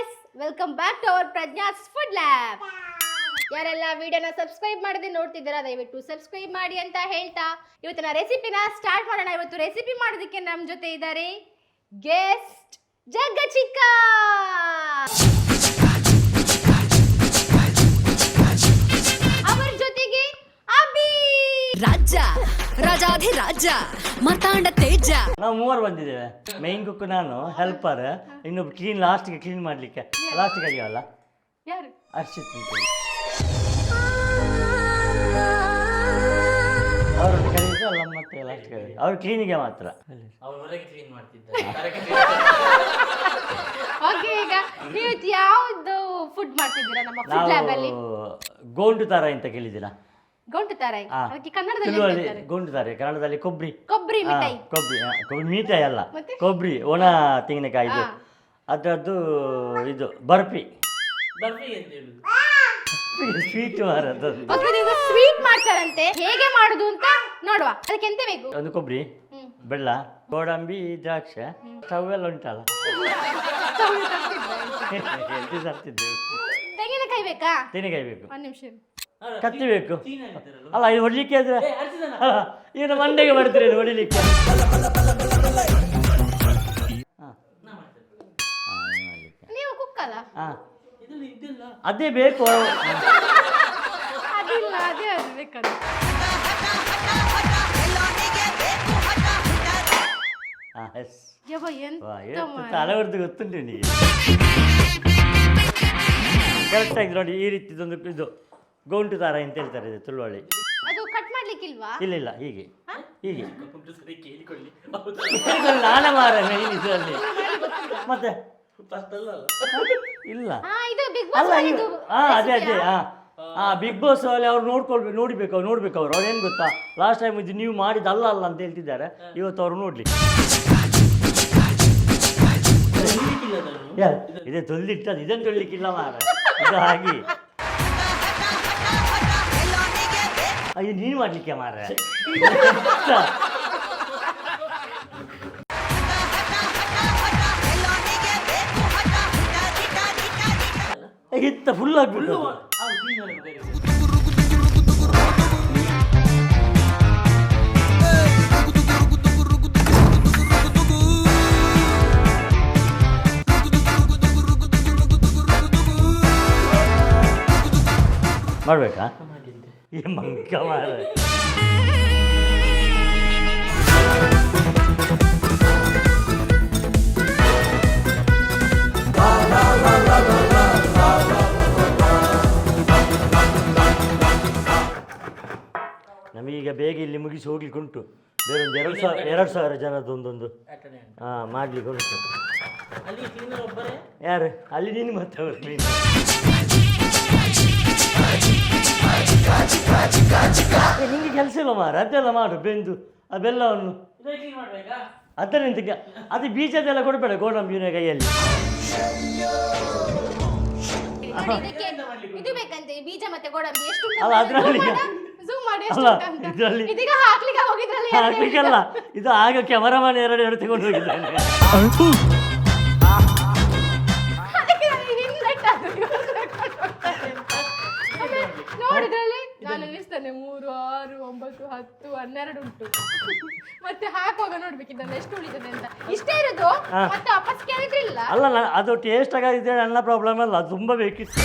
Guys, welcome back to our Prajna's food lab. ಯಾರೆಲ್ಲ ವಿಡಿಯೋನ subscribe ಮಾಡದೆ ನೋಡ್ತಿದ್ದೀರಾ ದಯವಿಟ್ಟು ಸಬ್ಸ್ಕ್ರೈಬ್ ಮಾಡಿ ಅಂತ ಹೇಳ್ತಾ ಇವತ್ತಿನ ರೆಸಿಪಿನ ಸ್ಟಾರ್ಟ್ ಮಾಡೋಣ. ಇವತ್ತು ರೆಸಿಪಿ ಮಾಡೋದಕ್ಕೆ ನಮ್ಮ ಜೊತೆ ಇದ್ದಾರೆ ಗೆಸ್ಟ್ ಜಗ್ಗಚಿಕ್ಕ. ಅವರ ಜೊತೆಗೆ ಅಭಿ ರಾಜ ರಾಜಾಧಿರಾಜ ಮಾತಾಂಡ ತೇಜ. ನಾವು ಮೂವರು ಬಂದಿದ್ದೇವೆ. ಮೈನ್ ಕುಕ್ ನಾನು, ಹೆಲ್ಪರ್, ಇನ್ನೊಬ್ಬ ಲಾಸ್ಟ್ಗೆ ಕ್ಲೀನ್ ಮಾಡಲಿಕ್ಕೆ ಲಾಸ್ಟ್ಗೆ ಅಡಿಯವಲ್ಲ ಯಾರು? ಹರ್ಷಿತ್ ಅಂತೇಳಿ. ಅವರನ್ನು ಕರೀತು ಅಲ್ಲ, ಮತ್ತೆ ಲಾಸ್ಟ್ ಕರೀ ಅವ್ರು ಕ್ಲೀನಿಗೆ ಮಾತ್ರ. ಓಕೆ, ಈಗ ನೀವು ಯಾವ್ದು ಫುಡ್ ಮಾಡ್ತಿದ್ದೀರಾ ನಮ್ಮ ಫುಡ್ ಲ್ಯಾಬ್ ಅಲ್ಲಿ? ಗೋಂಡು ತರ ಅಂತ ಕೇಳಿದ್ದೀರಾ? ಗೌಂಟು ತರ ಅದಕ್ಕೆ ಕನ್ನಡದಲ್ಲಿ ತುಳುವಲ್ಲಿ ಗೋಂಡು ತಾರೆ, ಕನ್ನಡದಲ್ಲಿ ಕೊಬ್ಬರಿ. ಕೊಬ್ಬರಿ ಮಿಠಾಯಿ. ಕೊಬ್ಬರಿ ಮಿಠಾಯಿ ಅಲ್ಲ, ಕೊಬ್ಬರಿ ಒಣ ತೆಂಗಿನಕಾಯಿದು ಅದರದ್ದು ಇದು ಬರ್ಫಿ. ಸ್ವೀಟ್ ಮಾರದ್ದು. ಸ್ವೀಟ್ ಮಾಡ್ತಾರಂತೆ, ಹೇಗೆ ಮಾಡುದು ಅಂತ ನೋಡುವ. ಅದಕ್ಕೆ ಎಂತ ಬೇಕು? ಒಂದು ಕೊಬ್ಬರಿ, ಬೆಲ್ಲ, ಗೋಡಂಬಿ, ದ್ರಾಕ್ಷೆ, ಸ್ಟವ್ ಎಲ್ಲ ಉಂಟಲ್ಲ. ಎಲ್ಲಿ ತರ್ತಿದ್ದೇವೆ. ತೆಂಗಿನಕಾಯಿ ಬೇಕಾ? ತೆಂಗಿನಕಾಯಿ ಬೇಕು, ಒಂದ್ ನಿಮಿಷ. ಕತ್ತಿ ಬೇಕು. ಅಲ್ಲ ಇದು ಹೊಡ್ಲಿಕ್ಕೆ ಆದ್ರೆ ಈಗ ಮಂಡೆಗೆ ಬರ್ತೀರಿ ಹೊಡಿಲಿಕ್ಕೆ. ನೀವು ಕುಕ್ ಅಲ್ಲ? ಅದೇ ಬೇಕು. ಅದಿಲ್ಲ, ಅದೇ ಅದು ಬೇಕಲ್ಲ. ತಲೆ ಹೊಡೆದು ಗೊತ್ತುಂಟು ನಿನಗೆ. ಕರೆಕ್ಟ್ ಆಗಿ ನೋಡಿ, ಈ ರೀತಿದೊಂದು ಇದು ಗೌಂಟು ದಾರ ಅಂತ ಹೇಳ್ತಾರೆ ಇದು ತುಳುವಳಿ. ಅದು ಕಟ್ ಮಾಡ್ಲಿಕ್ಕಿಲ್ವಾ? ಇಲ್ಲ, ಹೀಗೆ ಹೀಗೆ ನಾನೇ ಮಾರ ಇದರಲ್ಲಿ ಮತ್ತೆ ಇಲ್ಲ ಅಲ್ಲ. ಅದೇ ಬಿಗ್ ಬಾಸ್ ಅಲ್ಲಿ ಅವ್ರು ನೋಡ್ಬೇಕು ಅವ್ರು ಏನ್ ಗೊತ್ತಾ, ಲಾಸ್ಟ್ ಟೈಮ್ ಇದು ನೀವು ಮಾಡಿದಲ್ಲ ಅಲ್ಲ ಅಂತ ಹೇಳ್ತಿದ್ದಾರೆ. ಇವತ್ತು ಅವ್ರು ನೋಡ್ಲಿ. ಇದೇ ತೊಳ್ದಿಟ್ಟದು, ಇದನ್ನು ತೊಳ್ಲಿಕ್ಕಿಲ್ಲ ಮಾರ. ಇದು ಹಾಗೆ ಅಯ್ಯೋ ನೀನು ಮಾಡ್ಲಿಕ್ಕೆ ಮಾರ. ಇತ್ತ ಫುಲ್ ಆಗ್ಬಿಟ್ಟು ಮಾಡ್ಬೇಕಾ? ಈ ಮಂಕ ಮಾರ. ನಮಗೀಗ ಬೇಗ ಇಲ್ಲಿ ಮುಗಿಸಿ ಹೋಗ್ಲಿಕ್ಕೆ ಉಂಟು. ಬೇರೊಂದು 2,000 ಜನದೊಂದೊಂದು ಮಾಡ್ಲಿಕ್ಕೆ ಉಂಟು. ಯಾರು ಅಲ್ಲಿ? ನೀನು ಮತ್ತೆ ಅವರು ಕ್ಲೀನ್. ನಿಮಗೆ ಕೆಲಸ ಇಲ್ಲ ಮಾರ, ಅದೆಲ್ಲ ಮಾಡು. ಬೆಂದು ಆ ಬೆಲ್ಲವನ್ನು ಅದರಿಂದ ಅದು ಬೀಜದೆಲ್ಲ ಕೊಡಬೇಡ ಗೋಡಂಬಿನ ಕೈಯಲ್ಲಿ. ಇದು ಬೇಕಂತೆ ಬೀಜ ಮತ್ತೆ ಗೋಡಂಬಿ. ಎಷ್ಟು ಅಲ್ಲ ಅದರಲ್ಲಿ ಹಾಕ್ಲಿಕ್ಕಲ್ಲ. ಇದು ಆಗ ಕ್ಯಾಮರಾಮನ್ 2 ತಗೊಂಡು ಹೋಗಿದ್ದಾನೆ. ನೋಡಿದ್ರಲ್ಲಿ ನಾನು ಎಣಿಸ್ತೇನೆ 3, 6, 9, 10, 12 ಉಂಟು. ಮತ್ತೆ ಹಾಕುವಾಗ ನೋಡ್ಬೇಕಿದ್ದಲ್ಲ ಎಷ್ಟು ಉಳಿತದೆ ಅಂತ. ಇಷ್ಟೇ ಇರೋದು, ಮತ್ತೆ ವಾಪಸ್ ಕೇಳಿದ್ರಿಲ್ಲ. ಅಲ್ಲ ಅದು ಟೇಸ್ಟ್ ಆಗಿದೆ, ನನ್ನ ಪ್ರಾಬ್ಲಮ್ ಅಲ್ಲ, ಅದು ತುಂಬಾ ಬೇಕಿತ್ತು.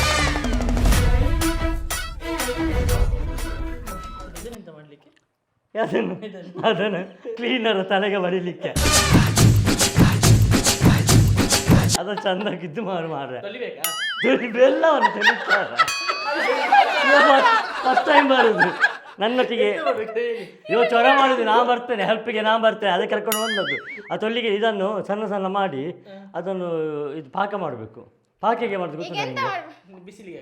ಅದನ್ನು ಕ್ಲೀನರ್ ತಲೆಗೆ ಬಡಿಲಿಕ್ಕೆ ಅದು ಚಂದಾಗಿದ್ದು ಮಾರ. ಬೆಲ್ಲವನ್ನು ತೆಲಿತಾರೆ. ಫಸ್ಟ್ ಟೈಮ್ ಬರುದು ನನ್ನೊಟ್ಟಿಗೆ. ಇವತ್ತು ಜ್ವರ ಮಾಡುದು, ನಾ ಬರ್ತೇನೆ ಹೆಲ್ಪಿಗೆ, ನಾ ಬರ್ತೇನೆ. ಅದಕ್ಕೆ ಕರ್ಕೊಂಡು ಬಂದದ್ದು. ಆ ತೊಲ್ಲಿಗೆ ಇದನ್ನು ಸಣ್ಣ ಸಣ್ಣ ಮಾಡಿ ಅದನ್ನು ಇದು ಪಾಕ ಮಾಡಬೇಕು. ಪಾಕಿಗೆ ಮಾಡೋದು ಗೊತ್ತಿಲ್ಲ ನನಗೆ. ಬಿಸಿಲಿಗೆ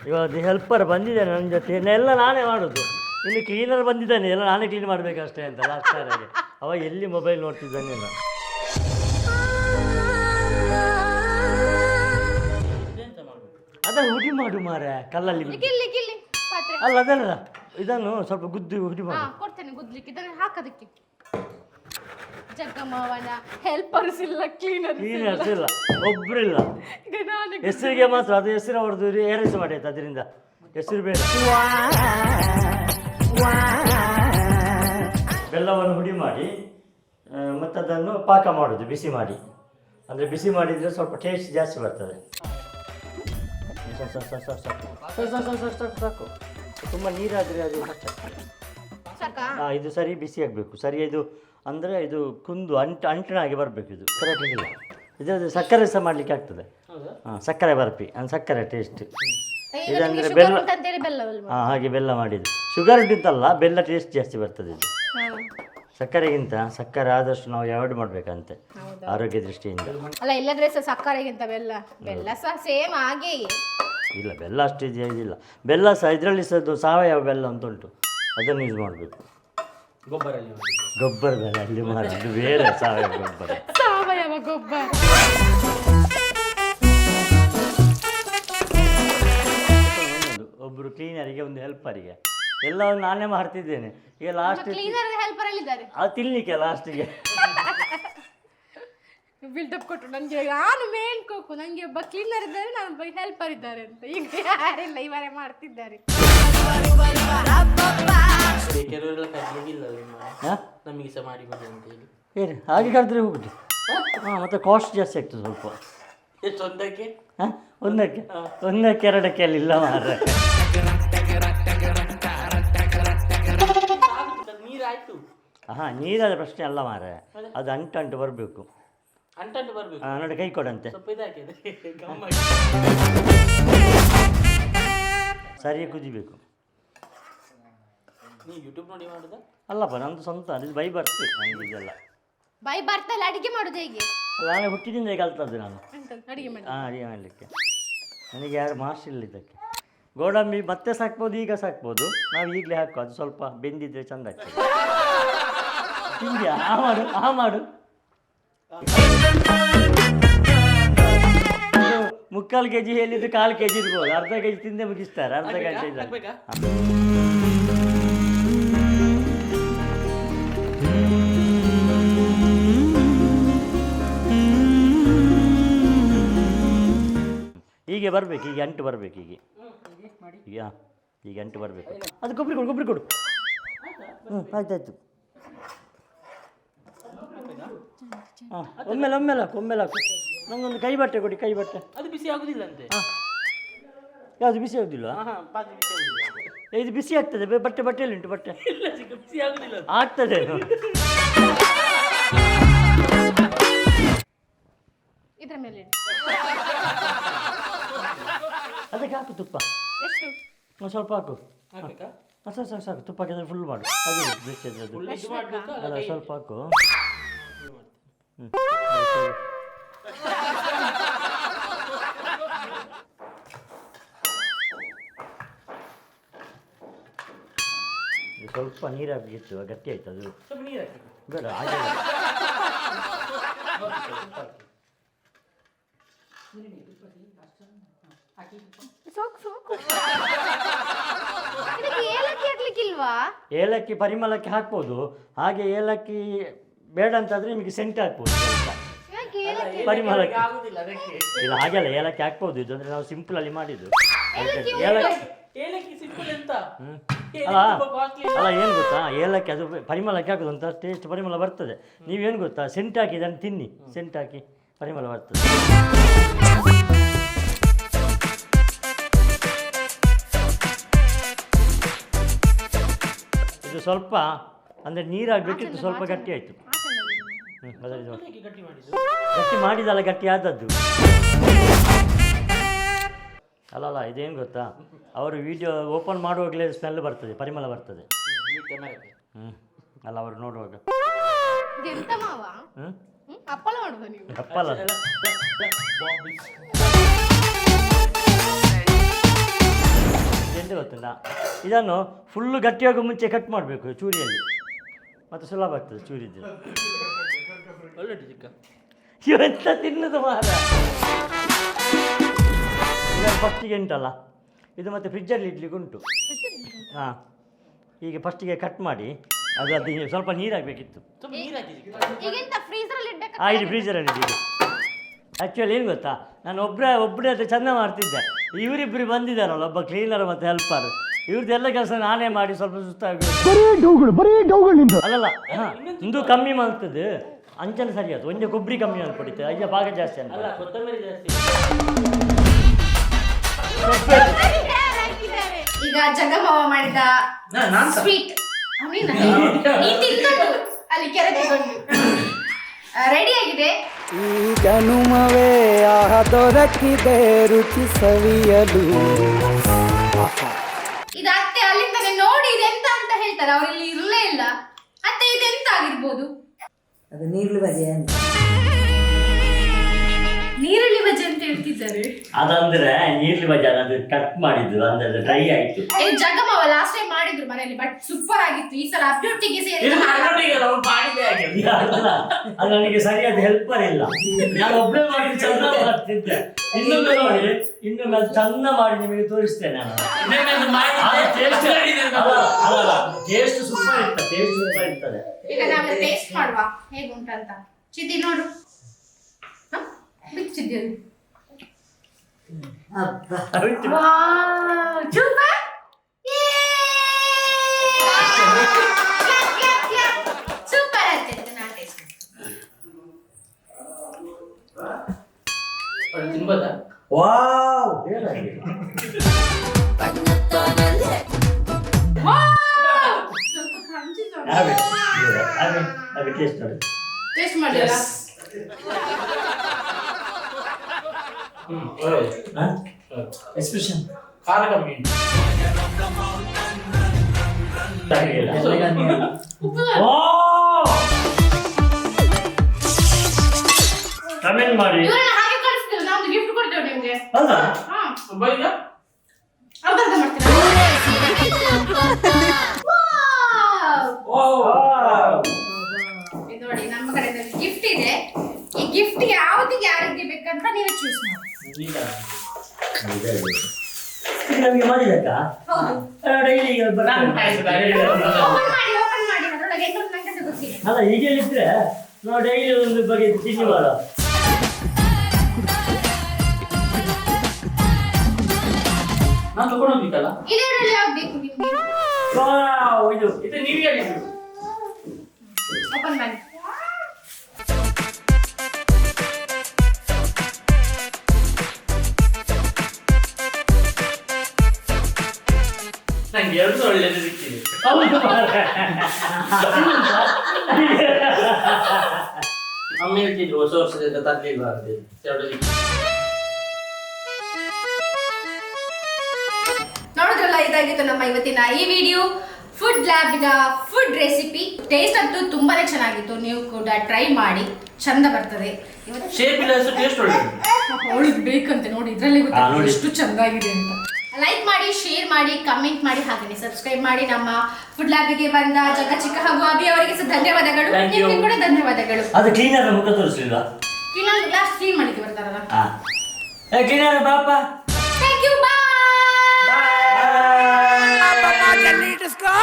ಇವತ್ತು ಹೆಲ್ಪರ್ ಬಂದಿದ್ದಾನೆ ನನ್ನ ಜೊತೆ, ಎಲ್ಲ ನಾನೇ ಮಾಡೋದು. ಇನ್ನು ಕ್ಲೀನರ್ ಬಂದಿದ್ದಾನೆ, ಎಲ್ಲ ನಾನೇ ಕ್ಲೀನ್ ಮಾಡಬೇಕಷ್ಟೇ ಅಂತ ಲಾಸ್ಟ್ ಸಾರಿಗೆ. ಅವ ಎಲ್ಲಿ ಮೊಬೈಲ್ ನೋಡ್ತಿದ್ದಾನೆ. ಅದನ್ನು ಹುಡಿ ಮಾಡು ಮಾರ, ಕಲ್ಲಲ್ಲಿ. ಅಲ್ಲ ಅದಲ್ಲ ಇದನ್ನು ಸ್ವಲ್ಪ ಗುದ್ದಿ ಹುಡಿ ಹಾ ಮಾಡಿ. ಕೊಡ್ತೇನೆ ಗುದ್ಲಿಕ್ಕೆ, ಇದನ್ನ ಹಾಕೋದಕ್ಕೆ. ಜಗ್ಗಮ್ಮವನ ಹೆಲ್ಪರ್ಸ್ ಇಲ್ಲ, ಕ್ಲೀನರ್ಸ್ ಕ್ಲೀನರ್ಸ್ ಇಲ್ಲ, ಒಬ್ರಿಲ್ಲ. ಈಗ ನಾನು ಹೆಸರಿಗೆ ಮಾತ್ರ ಅದು ಹೆಸರು ಅವ್ರದ್ದು ಏರಿಸಿ ಮಾಡಿ ಆಯ್ತು, ಅದರಿಂದ ಹೆಸರು ಬೇಡ. ಬೆಲ್ಲವನ್ನು ಹುಡಿ ಮಾಡಿ ಮತ್ತು ಅದನ್ನು ಪಾಕ ಮಾಡೋದು ಬಿಸಿ ಮಾಡಿ. ಅಂದರೆ ಬಿಸಿ ಮಾಡಿದರೆ ಸ್ವಲ್ಪ ಟೇಸ್ಟ್ ಜಾಸ್ತಿ ಬರ್ತದೆ. ಸಾಕು. ತುಂಬ ನೀರಾದರೆ ಅದು ಸಾಕಾ? ಹಾಂ, ಇದು ಸರಿ ಬಿಸಿ ಆಗಬೇಕು. ಸರಿ ಇದು ಅಂದರೆ ಇದು ಕುಂದು ಅಂಟನಾಗಿ ಬರಬೇಕು. ಇದು ಕರೆಕ್ಟ್ ಇಲ್ಲ. ಇದರಲ್ಲಿ ಸಕ್ಕರೆ ಸಹ ಮಾಡಲಿಕ್ಕೆ ಆಗ್ತದೆ. ಹಾಂ, ಸಕ್ಕರೆ ಬರ್ಪಿ ಅಂದ್ರೆ ಸಕ್ಕರೆ ಟೇಸ್ಟ್. ಇದಂದರೆ ಬೆಲ್ಲ. ಅಂತೇಳಿ ಬೆಲ್ಲವಲ್ವಾ? ಹಾಂ, ಹಾಗೆ ಬೆಲ್ಲ ಮಾಡಿದ್ದು. ಶುಗರ್ ಉಂಟಲ್ಲ, ಬೆಲ್ಲ ಟೇಸ್ಟ್ ಜಾಸ್ತಿ ಬರ್ತದೆ. ಇದು ಸಕ್ಕರೆಗಿಂತ ಸಕ್ಕರೆ ಆದಷ್ಟು ನಾವು ಅವಾಯ್ಡ್ ಮಾಡಬೇಕಂತೆ ಆರೋಗ್ಯ ದೃಷ್ಟಿಯಿಂದ. ಅಲ್ಲ ಇಲ್ಲದ್ರೆ ಸಹ ಸಕ್ಕರೆಗಿಂತ ಬೆಲ್ಲ ಸಹ ಸೇಮ್ ಹಾಗೆ. ಇಲ್ಲ, ಬೆಲ್ಲ ಅಷ್ಟು ಇದಿಲ್ಲ. ಬೆಲ್ಲ ಸಹ ಇದರಲ್ಲಿ ಸಹ ಸಾವಯವ ಬೆಲ್ಲ ಅಂತ ಉಂಟು, ಅದನ್ನು ಯೂಸ್ ಮಾಡಬೇಕು. ಗೊಬ್ಬರ ಬೆಲ್ಲ ಅಲ್ಲಿ ಮಾಡೋದು ಬೇರೆ, ಸಾವಯವ ಗೊಬ್ಬರ. ಸಾವಯವ ಗೊಬ್ಬರ. ಒಬ್ಬರು ಕ್ಲೀನರಿಗೆ, ಒಂದು ಹೆಲ್ಪರಿಗೆ, ಎಲ್ಲವನ್ನು ನಾನೇ ಮಾಡ್ತಿದ್ದೇನೆ. ಈಗ ಲಾಸ್ಟ್ ಕ್ಲೀನರ್ ಹೆಲ್ಪರ್ ಎಲ್ಲಿದ್ದಾರೆ? ಅದು ತಿನ್ಲಿಕ್ಕೆ ಲಾಸ್ಟಿಗೆ ಬಿಲ್ಡಪ್ ಕೊಟ್ಟರು ನನಗೆ. ನಾನು ಮೇನ್ ಕೋಕು, ನನಗೆ ಒಬ್ಬ ಕ್ಲೀನರ್ ಇದ್ದಾರೆ, ನಾನು ಒಬ್ಬ ಹೆಲ್ಪರ್ ಇದ್ದಾರೆ ಅಂತ. ಈಗ ಯಾರೆಲ್ಲ ಇವರೇ ಮಾಡ್ತಿದ್ದಾರೆ. ನಮಗೆ ಸಹ ಮಾಡಿ ಕೊಡಿ ಅಂತ ಹೇಳಿ. ಏನು ಹಾಗೆ ಕರೆದ್ರೆ ಹೋಗುದು. ಹಾಂ, ಮತ್ತು ಕಾಸ್ಟ್ ಜಾಸ್ತಿ ಆಗ್ತದೆ ಸ್ವಲ್ಪ. ಎಷ್ಟು ಒಂದಕ್ಕೆ? ಹಾಂ, ಒಂದಕ್ಕೆ ಎರಡಕ್ಕೆ ಅಲ್ಲಿ ಇಲ್ಲ ಮಾರ್ರೆ. ನೀರಾಯ್ತು. ಹಾಂ, ನೀರಾದ ಪ್ರಶ್ನೆ ಅಲ್ಲ ಮಾರ್ರೆ, ಅದು ಅಂಟು ಬರಬೇಕು. ಅಂಟಂಟು ಬರ್ಬೇಕು. ಹಾಂ, ನೋಡಿ ಕೈ ಕೊಡಂತೆ. ಸ್ವಲ್ಪ ಇದಾಕಿದೆ ಸರಿಯಾಗಿ ಕುದಿಬೇಕು. ನೀವು ಯೂಟ್ಯೂಬ್ ನೋಡಿ ಮಾಡುದಾ? ಅಲ್ಲಪ್ಪ, ನಂದು ಸ್ವಂತ, ಅದು ಬೈ ಬರ್ತದೆ ನನಗೆ ಇದೆಲ್ಲ. ಬೈ ಬರ್ತಲ್ಲ, ಅಡಿಗೆ ಮಾಡೋದು ಹೇಗೆ? ನಾನೇ ಹುಟ್ಟಿದಿಂದ ಕಲ್ತದ್ದು ನಾನು. ಅಡಿಗೆ ಮಾಡಿ. ಹಾಂ, ಅಡಿಗೆ ಮಾಡಲಿಕ್ಕೆ ನನಗೆ ಯಾರು ಮಾಸ್ಟರ್ ಇಲ್ಲ ಇದಕ್ಕೆ. ಗೋಡಂಬಿ ಮತ್ತೆ ಸಾಕ್ಬೋದು, ಈಗ ಸಾಕ್ಬೋದು. ನಾವು ಈಗಲೇ ಹಾಕೋ, ಅದು ಸ್ವಲ್ಪ ಬೆಂದಿದ್ರೆ ಚಂದ ಆಗ್ತದೆ. ಹಿಂಗೆ ಆ ಮಾಡು. ಮುಕ್ಕಾಲು ಕೆಜಿ ಹೇಳಿದ್ದು 1/4 ಕೆಜಿ ಇರ್ಬೋದು. ಅರ್ಧ ಕೆಜಿ ತಿಂದೆ ಮುಗಿಸ್ತಾರೆ, ಅರ್ಧ ಗಂಟೆ ಇದೆ. ಹಾಕ್ಬೇಕಾ? ಹೀಗೆ ಬರಬೇಕು, ಈಗ ಅಂಟು ಬರಬೇಕು. ಈಗ ಅಂಟು ಬರಬೇಕು. ಅದು ಕೊಬ್ಬರಿ ಕೊಡು. ಆಯ್ತಾಯ್ತು. ಹಾಂ, ಒಮ್ಮೆಲೆ ಹಾಕು. ನಂಗೊಂದು ಕೈ ಬಟ್ಟೆ ಕೊಡಿ, ಕೈ ಬಟ್ಟೆ. ಅದು ಬಿಸಿ ಆಗುದಿಲ್ಲ ಅಂತೆ. ಯಾವುದು ಬಿಸಿ ಆಗುದಿಲ್ಲ? ಪಾತ್ರೆ ಬಿಸಿ ಆಗುದಿಲ್ಲ. ಇದು ಬಿಸಿ ಆಗ್ತದೆ. ಬಟ್ಟೆಯಲ್ಲಿ ಉಂಟು ಬಟ್ಟೆ. ಇಲ್ಲ ಚಿಕ್ಕ ಬಿಸಿ ಆಗುದಿಲ್ಲ ಅದು. ಆಗ್ತದೆ. ಇದ್ರ ಮೇಲೆ ಇಡಿ. ಅದಕ್ಕೆ ಹಾಕು ತುಪ್ಪ. ಎಷ್ಟು? ಒಂದು ಸ್ವಲ್ಪ ಹಾಕು. ಹಾಕ್ಬೇಕಾ? ಸಾಕು. ತುಪ್ಪ ಹಾಕಿದ್ರೆ ಫುಲ್ ಮಾಡು. ಅದು ಬೇಕಿದ್ರೆ ಅದು. ಇದು ಮಾಡ್ಬೇಕಾ? ಅಲ್ಲ, ಸ್ವಲ್ಪ ಹಾಕು. ಸ್ವಲ್ಪ ನೀರು ಹಾಕಿತ್ತು, ಗಟ್ಟಿ ಆಯ್ತು ಅದು. ಸ್ವಲ್ಪ ನೀರು ಹಾಕಿ. ಬೇಡ, ಹಾಗೆ ಸಾಕು. ಇದಕ್ಕೆ ಏಲಕ್ಕಿ ಹಾಕ್ಲಿಕ್ಕಿಲ್ವಾ? ಏಲಕ್ಕಿ ಪರಿಮಳಕ್ಕೆ ಹಾಕ್ಬೋದು. ಹಾಗೆ ಏಲಕ್ಕಿ ಬೇಡ ಅಂತಾದರೆ ನಿಮಗೆ ಸೆಂಟ್ ಹಾಕ್ಬೋದು ಸ್ವಲ್ಪ ಯಾಕೆ ಏಲಕ್ಕಿ? ಪರಿಮಳಕ್ಕೆ. ಆಗುದಿಲ್ಲ ಅದಕ್ಕೆ. ಇಲ್ಲ, ಹಾಗೆಲ್ಲ ಏಲಕ್ಕಿ ಹಾಕ್ಬೋದು. ಇದು ಅಂದರೆ ನಾವು ಸಿಂಪಲಲ್ಲಿ ಮಾಡಿದ್ದು. ಏಲಕ್ಕಿ ಏಲಕ್ಕಿ ಸಿಂಪಲ್ ಅಂತ. ಅಲ್ಲ, ಏನು ಗೊತ್ತಾ, ಏಲಕ್ಕಿ ಅದು ಪರಿಮಳಕ್ಕೆ ಹಾಕೋದು ಅಂತ ಟೇಸ್ಟ್ ಪರಿಮಳ ಬರ್ತದೆ. ನೀವೇನು ಗೊತ್ತಾ, ಸೆಂಟ್ ಹಾಕಿ ಇದನ್ನು ತಿನ್ನಿ. ಸೆಂಟ್ ಹಾಕಿ ಪರಿಮಳ ಬರ್ತದೆ. ಇದು ಸ್ವಲ್ಪ ಅಂದರೆ ನೀರಾಗಬೇಕಿತ್ತು, ಸ್ವಲ್ಪ ಗಟ್ಟಿ ಆಯಿತು. ಗಟ್ಟಿ ಮಾಡಿದ್ದು. ಗಟ್ಟಿ ಮಾಡಿದಲ್ಲ, ಗಟ್ಟಿ ಆದದ್ದು. ಅಲ್ಲಲ್ಲ, ಇದೇನು ಗೊತ್ತಾ, ಅವರು ವಿಡಿಯೋ ಓಪನ್ ಮಾಡುವಾಗಲೇ ಸ್ಮೆಲ್ ಬರ್ತದೆ, ಪರಿಮಳ ಬರ್ತದೆ. ಅಲ್ಲ, ಅವರು ನೋಡುವಾಗ. ಇದೆಂತ ಮಾವ? ಹಪ್ಪಳ ಮಾಡುವ ನೀವು? ಹಪ್ಪಳ ಎಂತ ಗೊತ್ತಿಲ್ಲ, ಇದನ್ನು ಫುಲ್ಲು ಗಟ್ಟಿಯಾಗೋ ಮುಂಚೆ ಕಟ್ ಮಾಡಬೇಕು ಚೂರಿಯಲ್ಲಿ, ಮತ್ತು ಸುಲಭ ಆಗ್ತದೆ ಚೂರಿದ್ದು. ಒಳ್ಳೆ ಚಿಕ್ಕ ಇವೆಂತ ತಿನ್ನೋದು ಮಾರ. ಇದನ್ನು ಫಸ್ಟಿಗೆ ಉಂಟಲ್ಲ, ಇದು ಮತ್ತೆ ಫ್ರಿಜ್ಜಲ್ಲಿ ಇಡ್ಲಿಕ್ಕೆ ಉಂಟು. ಹಾಂ, ಈಗ ಫಸ್ಟಿಗೆ ಕಟ್ ಮಾಡಿ ಅದು ಸ್ವಲ್ಪ ನೀರು ಹಾಕಬೇಕಿತ್ತು. ತುಂಬ ನೀರು ಹಾಕಿ ಈಗೆಂತ ಫ್ರೀಸರಲ್ಲಿ ಇಡ್ಬೇಕು? ಇಲ್ಲಿ ಫ್ರೀಜರಲ್ಲಿ ಈಗ ಆ್ಯಕ್ಚುಲಿ ಏನು ಗೊತ್ತಾ, ನಾನು ಒಬ್ಬರೇ ಅದು ಚೆಂದ ಮಾಡ್ತಿದ್ದೆ. ಇವರಿಬ್ಬರು ಬಂದಿದ್ದಾರಲ್ಲ, ಒಬ್ಬ ಕ್ಲೀನರ್ ಮತ್ತು ಹೆಲ್ಪರ್, ಇವ್ರದ್ದೆಲ್ಲ ಕೆಲಸ ನಾನೇ ಮಾಡಿ ಸ್ವಲ್ಪ ಸುಸ್ತಾಗಿ ಅಲ್ಲಲ್ಲ ಹಾಂ ಇಂದು ಕಮ್ಮಿ ಮಾಡ್ತದೆ ಅಂಚನೆ ಸರಿ ಅದು ಒಂದೇ ಕೊಬ್ಬರಿ ಕಮ್ಮಿ ಅಂತ ಪಡಿತದೆ ಅಯ್ಯ ಭಾಗ ಜಾಸ್ತಿ ಅಂತ. ಅಲ್ಲ ಕೊತ್ತಂಬರಿ ಜಾಸ್ತಿ. ಈಗ ಜಗಮಾವ ಮಾಡಿದ ನಾನ್ ಸ- ಸ್ವೀಟ್ ಅಲ್ಲಿ ಕೆರೆ ತಗೊಂಡು ರೆಡಿ ಆಗಿದೆ. ಈ ಜನುಮವೇ ಆಹ ದೊರಕಿದೆ ರುಚಿ ಸವಿಯಲು. ಇದು ಅತ್ತೆ ಅಲ್ಲಿಂದಲೇ ನೋಡಿ ಇದೆಂತ ಅಂತ ಹೇಳ್ತಾರೆ, ಅವ್ರು ಇಲ್ಲಿ ಇರಲೇ ಇಲ್ಲ. ಅತ್ತೆ ಇದೆಂತ ಆಗಿರ್ಬೋದು? ಅದು ನೀರುಳ್ಳಿ ಬಜೆ ಅಂತ. ನೀರುಳ್ಳಿ ಬಜ್ಜಿ ಅಂತ ಹೇಳ್ತಿದ್ದಾರೆ. ಅದಂದ್ರೆ ನೀರ್ಲಿ ಬಜಾರ್ ಅದು ಕಟ್ ಮಾಡಿದ್ದು ಅಂದ್ರೆ ಡ್ರೈ ಆಯ್ತು. ಜಗಮಾವ ಲಾಸ್ಟ್ ಟೈಮ್ ಮಾಡಿದ್ರು ಮನೆಯಲ್ಲಿ, ಬಟ್ ಸೂಪರ್ ಆಗಿತ್ತು. ಈ ಸಲ ಅಬ್ಜೊಟ್ಟಿಗೆ ಸೇರಿ ಇದು ನನ್ನೊಟ್ಟಿಗೆ ಅಲ್ಲ, ಅವ್ನು ಮಾಡಿದ್ದೇ ಹಾಗೆ. ಅಲ್ಲ, ಅದು ನನಗೆ ಸರಿಯಾದ ಹೆಲ್ಪರ್ ಇಲ್ಲ, ನಾನು ಒಬ್ಬರೇ ಮಾಡಿ ಚಂದ ಮಾಡ್ತಿದ್ದೆ. ಇನ್ನೊಮ್ಮೆ ನೋಡಿ, ಇನ್ನೊಮ್ಮೆ ಅದು ಚಂದ ಮಾಡಿ ನಿಮಗೆ ತೋರಿಸ್ತೇನೆ ನಾನು. ಇನ್ನೊಮ್ಮೆ ಅದು ಮಾಡಿದ್ದೆ, ಟೇಸ್ಟ್ ಮಾಡಿದ್ದೆ ಅದು. ಟೇಸ್ಟ್ ಸೂಪರ್ ಇರ್ತದೆ, ಟೇಸ್ಟ್ ಸೂಪರ್ ಇರ್ತದೆ. ಈಗ ನಾವು ಟೇಸ್ಟ್ ಮಾಡುವ ಹೇಗುಂಟಂತ. ಚಿದ್ದಿ ನೋಡು, ಬಿಚ್ಚಿದ್ದಿ ಅದು. ಅಬ್ಬಾ ವಾವ್, ಸೂಪರ್! ಸೂಪರ್ ಆಗ್ತೈತೆ. ನಾನು ಟೇಸ್ಟ್ ಅವ್ಳು ತಿನ್ಬೋದಾ? ವಾವ್ ಟೇಸ್ಟ್ ನೋಡಿ. ಟೇಸ್ಟ್ ಮಾಡಿಲ್ಲ. ಎಕ್ಸ್ಪ್ರೆಷನ್ ಖಾರ ಕಮ್ಮಿ ಉಂಟು. ಕಮೆಂಟ್ ಮಾಡಿ. ಇವ್ರನ್ನ ಹಾಗೆ ಕಳಿಸ್ತಿಲ್ಲ, ನಾವು ಗಿಫ್ಟ್ ಕೊಡ್ತೇವೆ ನಿಮ್ಗೆ. ಅಲ್ಲ ಹಾ, ತುಂಬ ಈಗ ಅರ್ಧ ಮಾಡ್ತೀರಾ? ವಾವ್! ಇದು ನೋಡಿ, ನಮ್ಮ ಕಡೆ ಗಿಫ್ಟ್ ಇದೆ. ಈ ಗಿಫ್ಟ್ ಯಾವ್ದಿಗೆ ಯಾರಿಗೆ ಬೇಕಂತ ನೀವೇ ಚೂಸ್ ಮಾಡಿ. ಈಗ ನಮಗೆ ಮಾಡಿದಕ್ಕ ಹೌದು. ಡೈಲಿ ನಾನು ಕಾಯಿಸಿದ ಓಪನ್ ಮಾಡಿ ಅದ್ರೊಳಗೆ ಎಂಟು ನಂಗೆ ಗೊತ್ತಿಲ್ಲ. ಅಲ್ಲ ಈಗೇನಿದ್ರೆ ನಾವು ಡೈಲಿ ಒಂದು ಬಗೆ ತಿಂಡಿ ಮಾಡೋ. ನಾನು ತಗೊಂಡು ಹೋಗ್ಬೇಕಲ್ಲ. ಇದರಲ್ಲಿ ಯಾವ್ದು ಬೇಕು ನಿಮ್ಗೆ? ಇದು ಇದು ನೀವು ಹೇಳಿದ್ರು. ಓಪನ್ ಮಾಡಿ. ನಂಗೆ ಎರಡು ಒಳ್ಳೆಯದು ಸಿಕ್ಕಿದೆ. ಹೌದು ಮಾರ್ರೆ. ಅಮ್ಮ ಹೇಳ್ತಿದ್ರು ಹೊಸ ವರ್ಷದಿಂದ ತರ್ಲಿಲ್ವಾ ಅಂತ ಹೇಳಿ. ಎರಡು ಸಿಕ್ಕಿದೆ. ನೋಡಿದ್ರಲ್ಲ, ಇದಾಗಿತ್ತು ನಮ್ಮ ಇವತ್ತಿನ ಈ ವಿಡಿಯೋ. ಫುಡ್ ಲ್ಯಾಬಿನ ಫುಡ್ ರೆಸಿಪಿ. ಟೇಸ್ಟ್ ಅಂತೂ ತುಂಬಾನೇ ಚೆನ್ನಾಗಿತ್ತು, ನೀವು ಕೂಡ ಟ್ರೈ ಮಾಡಿ, ಚಂದ ಬರ್ತದೆ. ಶೇಪ್ ಇಲ್ಲ, ಟೇಸ್ಟ್ ಒಳ್ಳೆಯದು. ಅವಳಿಗೆ ಬೇಕಂತೆ ನೋಡಿ, ಇದರಲ್ಲಿ ಹಾ, ನೋಡಿ. ಎಷ್ಟು ಚಂದಾಗಿದೆ ಅಂತ. ಲೈಕ್ ಮಾಡಿ, ಶೇರ್ ಮಾಡಿ, ಕಮೆಂಟ್ ಮಾಡಿ, ಹಾಗೆ ಸಬ್ಸ್ಕ್ರೈಬ್ ಮಾಡಿ. ನಮ್ಮ ಫುಡ್ ಲ್ಯಾಬಿಗೆ ಬಂದ ಜಗ ಚಿಕ್ಕ ಹಾಗೂ ಅಭಿ ಅವರಿಗೆ ಧನ್ಯವಾದಗಳು. Thank you. ನಿಮಗೆ ಕೂಡ ಧನ್ಯವಾದಗಳು. ಅದು ಕ್ಲೀನರ್ ಮುಖ ತೋರಿಸ್ಲಿಲ್ವಾ? ಲಾಸ್ಟ್ ಕ್ಲೀನ್ ಮಾಡಿಕ್ಕೆ ಬರ್ತಾರಲ್ಲ. ಕ್ಲೀನರ್ ಬಾಪ. Thank you, bye. Bye. Leaders go.